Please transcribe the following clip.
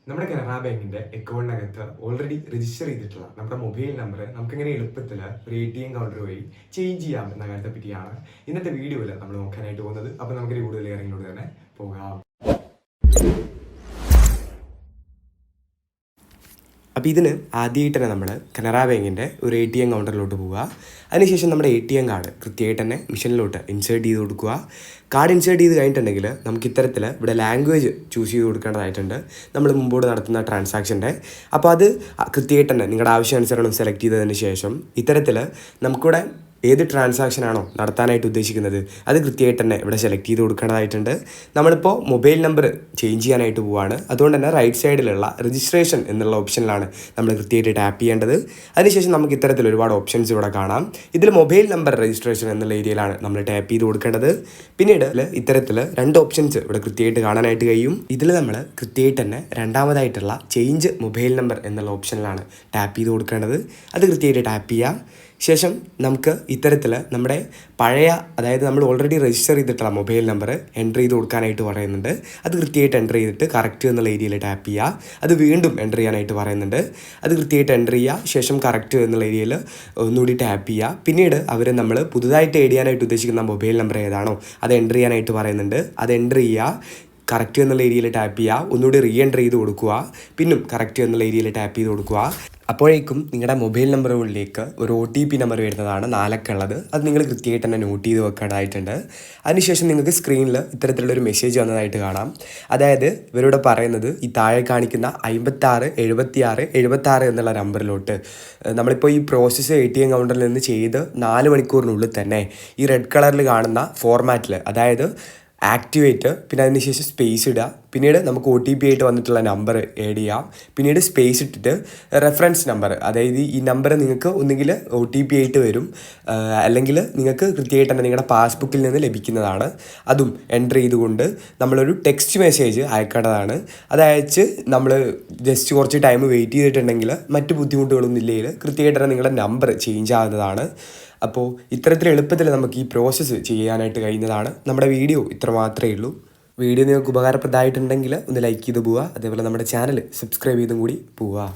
നമ്മുടെ കനറ ബാങ്കിന്റെ അക്കൗണ്ടിനകത്ത് already register ചെയ്തിട്ടുള്ള നമ്മുടെ മൊബൈൽ നമ്പർ നമുക്കിങ്ങനെ എളുപ്പത്തിൽ ഒരു ATM കൗണ്ടർ വഴി ചേഞ്ച് ചെയ്യാം എന്ന കാര്യത്തെ പറ്റിയാണ് ഇന്നത്തെ വീഡിയോയിൽ നമ്മൾ നോക്കാനായിട്ട് പോകുന്നത്. അപ്പോൾ നമുക്ക് കൂടുതൽ കാര്യങ്ങളോട് തന്നെ പോകാം. അപ്പോൾ ഇതിന് ആദ്യമായിട്ട് തന്നെ നമ്മൾ കനറ ബാങ്കിൻ്റെ ഒരു ATM കൗണ്ടറിലോട്ട് പോവുക. അതിനുശേഷം നമ്മുടെ ATM കാർഡ് കൃത്യമായിട്ട് തന്നെ മെഷീനിലോട്ട് ഇൻസേർട്ട് ചെയ്ത് കൊടുക്കുക. കാർഡ് ഇൻസേർട്ട് ചെയ്ത് കഴിഞ്ഞിട്ടുണ്ടെങ്കിൽ നമുക്ക് ഇത്തരത്തിൽ ഇവിടെ ലാംഗ്വേജ് ചൂസ് ചെയ്ത് കൊടുക്കേണ്ടതായിട്ടുണ്ട് നമ്മൾ മുമ്പോട്ട് നടത്തുന്ന ട്രാൻസാക്ഷൻ്റെ. അപ്പോൾ അത് കൃത്യമായിട്ട് തന്നെ നിങ്ങളുടെ ആവശ്യാനുസരണം സെലക്ട് ചെയ്തതിന് ശേഷം ഇത്തരത്തിൽ നമുക്കിവിടെ ഏത് ട്രാൻസാക്ഷനാണോ നടത്താനായിട്ട് ഉദ്ദേശിക്കുന്നത് അത് കൃത്യമായിട്ട് തന്നെ ഇവിടെ സെലക്ട് ചെയ്ത് കൊടുക്കേണ്ടതായിട്ടുണ്ട്. നമ്മളിപ്പോൾ മൊബൈൽ നമ്പർ ചേഞ്ച് ചെയ്യാനായിട്ട് പോവുകയാണ്. അതുകൊണ്ട് തന്നെ റൈറ്റ് സൈഡിലുള്ള രജിസ്ട്രേഷൻ എന്നുള്ള ഓപ്ഷനിലാണ് നമ്മൾ കൃത്യമായിട്ട് ടാപ്പ് ചെയ്യേണ്ടത്. അതിനുശേഷം നമുക്ക് ഇത്തരത്തിൽ ഒരുപാട് ഓപ്ഷൻസ് ഇവിടെ കാണാം. ഇതിൽ മൊബൈൽ നമ്പർ രജിസ്ട്രേഷൻ എന്നുള്ള ഏരിയയിലാണ് നമ്മൾ ടാപ്പ് ചെയ്ത് കൊടുക്കേണ്ടത്. പിന്നീട് ഇത്തരത്തിൽ രണ്ട് ഓപ്ഷൻസ് ഇവിടെ കൃത്യമായിട്ട് കാണാനായിട്ട് കഴിയും. ഇതിൽ നമ്മൾ കൃത്യമായിട്ട് തന്നെ രണ്ടാമതായിട്ടുള്ള ചേഞ്ച് മൊബൈൽ നമ്പർ എന്നുള്ള ഓപ്ഷനിലാണ് ടാപ്പ് ചെയ്ത് കൊടുക്കേണ്ടത്. അത് കൃത്യമായിട്ട് ടാപ്പ് ചെയ്യാം. ശേഷം നമുക്ക് ഇത്തരത്തിൽ നമ്മുടെ പഴയ, അതായത് നമ്മൾ ഓൾറെഡി രജിസ്റ്റർ ചെയ്തിട്ടുള്ള മൊബൈൽ നമ്പർ എൻ്റർ ചെയ്ത് കൊടുക്കാനായിട്ട് പറയുന്നുണ്ട്. അത് കൃത്യമായിട്ട് എൻ്റർ ചെയ്തിട്ട് കറക്റ്റ് എന്നുള്ള ഏരിയയിൽ ടാപ്പ് ചെയ്യുക. അത് വീണ്ടും എൻ്റർ ചെയ്യാനായിട്ട് പറയുന്നുണ്ട്. അത് കൃത്യമായിട്ട് എൻ്റർ ചെയ്യുക. ശേഷം കറക്റ്റ് എന്നുള്ള ഏരിയയിൽ ഒന്നുകൂടി ടാപ്പ് ചെയ്യുക. പിന്നീട് അവർ നമ്മൾ പുതുതായിട്ട് ആഡ് ചെയ്യാനായിട്ട് ഉദ്ദേശിക്കുന്ന മൊബൈൽ നമ്പർ ഏതാണോ അത് എൻ്റർ ചെയ്യാനായിട്ട് പറയുന്നുണ്ട്. അത് എൻ്റർ ചെയ്യുക. കറക്റ്റ് എന്നുള്ള ഏരിയയിൽ ടാപ്പ് ചെയ്യുക. ഒന്നുകൂടി റീ എൻ്റർ ചെയ്ത് കൊടുക്കുക. പിന്നും കറക്റ്റ് എന്നുള്ള ഏരിയയിൽ ടാപ്പ് ചെയ്ത് കൊടുക്കുക. അപ്പോഴേക്കും നിങ്ങളുടെ മൊബൈൽ നമ്പറുകളിലേക്ക് ഒരു OTP നമ്പർ വരുന്നതാണ് 4 അക്കം ഉള്ളത്. അത് നിങ്ങൾ കൃത്യമായിട്ട് തന്നെ നോട്ട് ചെയ്ത് വെക്കേണ്ടതായിട്ടുണ്ട്. അതിനുശേഷം നിങ്ങൾക്ക് സ്ക്രീനിൽ ഇത്തരത്തിലുള്ളൊരു മെസ്സേജ് വന്നതായിട്ട് കാണാം. അതായത് ഇവരോട് പറയുന്നത് ഈ താഴെ കാണിക്കുന്ന 56 76 76 എന്നുള്ള നമ്പറിലോട്ട് നമ്മളിപ്പോൾ ഈ പ്രോസസ്സ് ATM കൗണ്ടറിൽ നിന്ന് ചെയ്ത് 4 മണിക്കൂറിനുള്ളിൽ തന്നെ ഈ റെഡ് കളറിൽ കാണുന്ന ഫോർമാറ്റിൽ, അതായത് ആക്ടിവേറ്റ്, പിന്നെ അതിനുശേഷം സ്പേസ് ഇടുക. പിന്നീട് നമുക്ക് OTP ആയിട്ട് വന്നിട്ടുള്ള നമ്പർ ആഡ് ചെയ്യാം. പിന്നീട് സ്പേസ് ഇട്ടിട്ട് റെഫറൻസ് നമ്പർ, അതായത് ഈ നമ്പർ നിങ്ങൾക്ക് ഒന്നുകിൽ OTP ആയിട്ട് വരും, അല്ലെങ്കിൽ നിങ്ങൾക്ക് കൃത്യമായിട്ട് തന്നെ നിങ്ങളുടെ പാസ്ബുക്കിൽ നിന്ന് ലഭിക്കുന്നതാണ്. അതും എൻ്റർ ചെയ്തുകൊണ്ട് നമ്മളൊരു ടെക്സ്റ്റ് മെസ്സേജ് അയക്കേണ്ടതാണ്. അത് അയച്ച് നമ്മൾ ജസ്റ്റ് കുറച്ച് ടൈം വെയിറ്റ് ചെയ്തിട്ടുണ്ടെങ്കിൽ മറ്റ് ബുദ്ധിമുട്ടുകളൊന്നും ഇല്ലെങ്കിൽ കൃത്യമായിട്ട് തന്നെ നിങ്ങളുടെ നമ്പർ ചേഞ്ച് ആകുന്നതാണ്. അപ്പോൾ ഇത്തരത്തിൽ എളുപ്പത്തിൽ നമുക്ക് ഈ പ്രോസസ്സ് ചെയ്യാനായിട്ട് കഴിയുന്നതാണ്. നമ്മുടെ വീഡിയോ ഇത്ര മാത്രമേ ഉള്ളൂ. വീഡിയോ നിങ്ങൾക്ക് ഉപകാരപ്രദമായിട്ടുണ്ടെങ്കിൽ ഒന്ന് ലൈക്ക് ചെയ്ത് പോവുക. അതേപോലെ നമ്മുടെ ചാനൽ സബ്സ്ക്രൈബ് ചെയ്തും കൂടി പോവുക.